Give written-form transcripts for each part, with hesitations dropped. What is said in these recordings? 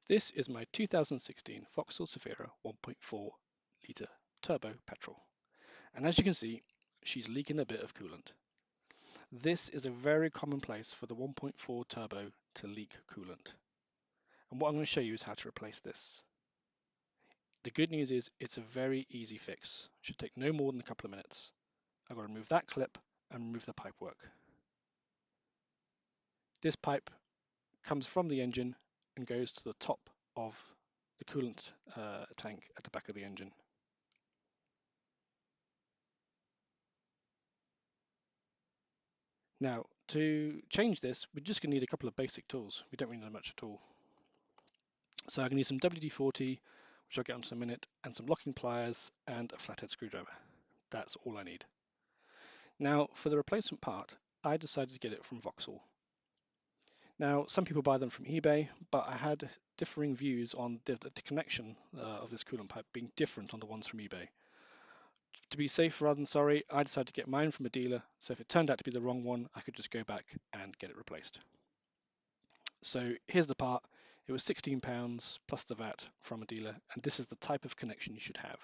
This is my 2016 Vauxhall Zafira 1.4 litre turbo petrol. And as you can see, she's leaking a bit of coolant. This is a very common place for the 1.4 turbo to leak coolant. And what I'm going to show you is how to replace this. The good news is it's a very easy fix. It should take no more than a couple of minutes. I've got to remove that clip and remove the pipework. This pipe comes from the engine and goes to the top of the coolant tank at the back of the engine. Now, to change this, we're just going to need a couple of basic tools. We don't really need much at all. So I'm going to need some WD-40, which I'll get onto in a minute, and some locking pliers and a flathead screwdriver. That's all I need. Now, for the replacement part, I decided to get it from Vauxhall. Now, some people buy them from eBay, but I had differing views on the connection of this coolant pipe being different on the ones from eBay. To be safe rather than sorry, I decided to get mine from a dealer, so if it turned out to be the wrong one, I could just go back and get it replaced. So here's the part. It was £16 plus the VAT from a dealer, and this is the type of connection you should have.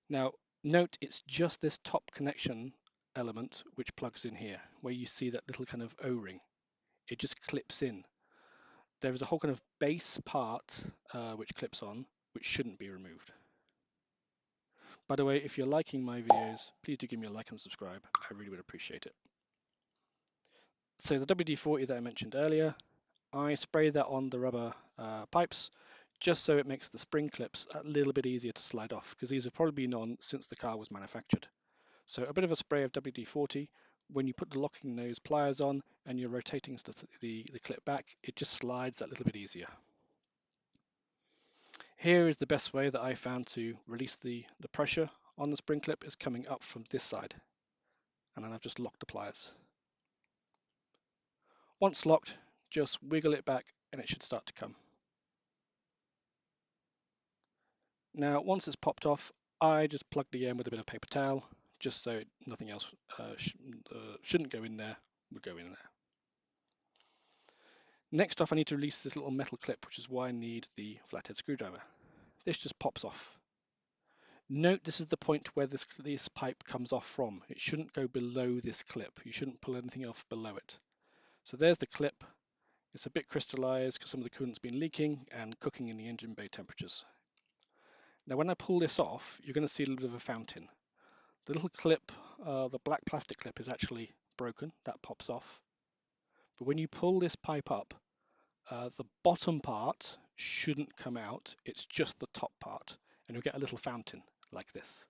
Now, note it's just this top connection element which plugs in here, where you see that little kind of O-ring. It just clips in. There is a whole kind of base part which clips on, which shouldn't be removed. By the way, if you're liking my videos, please do give me a like and subscribe. I really would appreciate it. So the WD-40 that I mentioned earlier, I spray that on the rubber pipes just so it makes the spring clips a little bit easier to slide off, because these have probably been on since the car was manufactured. So a bit of a spray of WD-40. When you put the locking nose pliers on and you're rotating the clip back, it just slides that little bit easier. Here is the best way that I found to release the pressure on the spring clip is coming up from this side. And then I've just locked the pliers. Once locked, just wiggle it back and it should start to come. Now, once it's popped off, I just plug the end with a bit of paper towel, just so nothing else shouldn't go in there, would go in there. Next off, I need to release this little metal clip, which is why I need the flathead screwdriver. This just pops off. Note this is the point where this pipe comes off from. It shouldn't go below this clip. You shouldn't pull anything off below it. So there's the clip. It's a bit crystallized because some of the coolant's been leaking and cooking in the engine bay temperatures. Now when I pull this off, you're going to see a little bit of a fountain. The little clip, the black plastic clip, is actually broken. That pops off. But when you pull this pipe up, the bottom part shouldn't come out. It's just the top part. And you'll get a little fountain like this.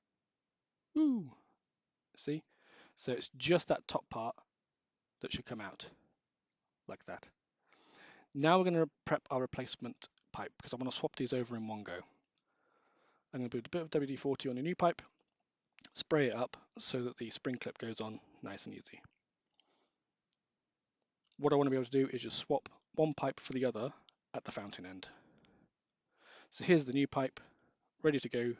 Ooh, see? So it's just that top part that should come out like that. Now we're going to prep our replacement pipe because I want to swap these over in one go. I'm going to put a bit of WD-40 on the new pipe, spray it up so that the spring clip goes on nice and easy. What I want to be able to do is just swap one pipe for the other at the fountain end. So here's the new pipe ready to go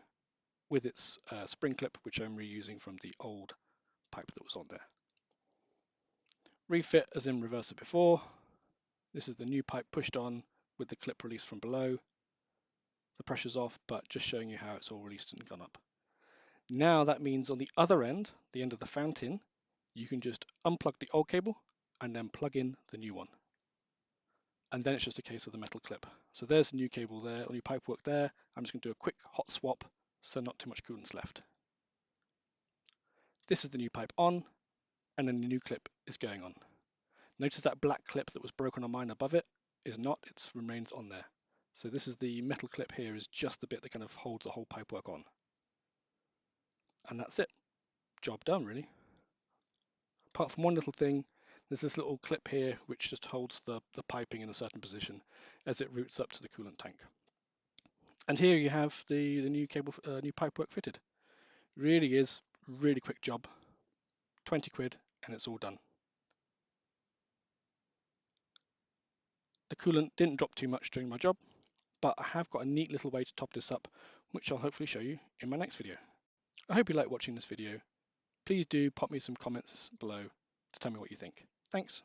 with its spring clip, which I'm reusing from the old pipe that was on there. Refit as in reverse it before. This is the new pipe pushed on with the clip released from below. The pressure's off, but just showing you how it's all released and gone up. Now that means on the other end, the end of the fountain, you can just unplug the old cable and then plug in the new one. And then it's just a case of the metal clip. So there's the new cable there, or new pipework there. I'm just going to do a quick hot swap so not too much coolant's left. This is the new pipe on, and then the new clip is going on. Notice that black clip that was broken on mine above it is not, it remains on there. So this is the metal clip here is just the bit that kind of holds the whole pipework on. And that's it. Job done, really. Apart from one little thing, there's this little clip here which just holds the piping in a certain position as it routes up to the coolant tank. And here you have the new cable, new pipework fitted. Really is really quick job. 20 quid and it's all done. The coolant didn't drop too much during my job, but I have got a neat little way to top this up, which I'll hopefully show you in my next video. I hope you like watching this video. Please do pop me some comments below to tell me what you think. Thanks.